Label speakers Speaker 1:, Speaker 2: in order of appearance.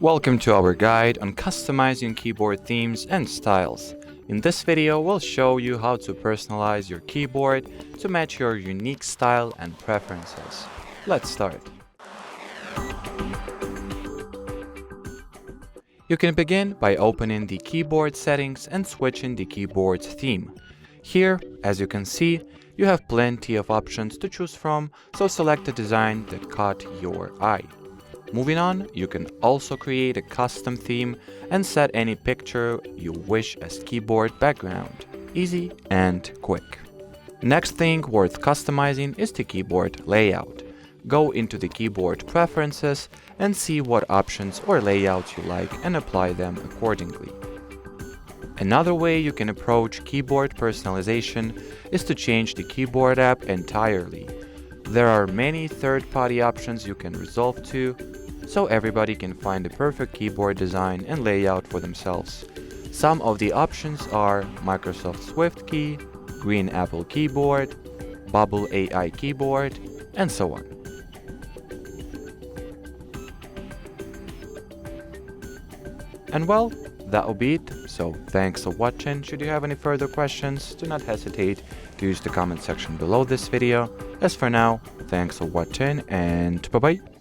Speaker 1: Welcome to our guide on customizing keyboard themes and styles. In this video, we'll show you how to personalize your keyboard to match your unique style and preferences. Let's start. You can begin by opening the keyboard settings and switching the keyboard's theme. Here, as you can see, you have plenty of options to choose from, so select a design that caught your eye. Moving on, you can also create a custom theme and set any picture you wish as keyboard background. Easy and quick. Next thing worth customizing is the keyboard layout. Go into the keyboard preferences and see what options or layouts you like and apply them accordingly. Another way you can approach keyboard personalization is to change the keyboard app entirely. There are many third-party options you can resolve to, so everybody can find the perfect keyboard design and layout for themselves. Some of the options are Microsoft Swift Key, Green Apple Keyboard, Bubble AI Keyboard, and so on. And well, that'll be it. So thanks for watching. Should you have any further questions, do not hesitate to use the comment section below this video. As for now, thanks for watching and bye bye.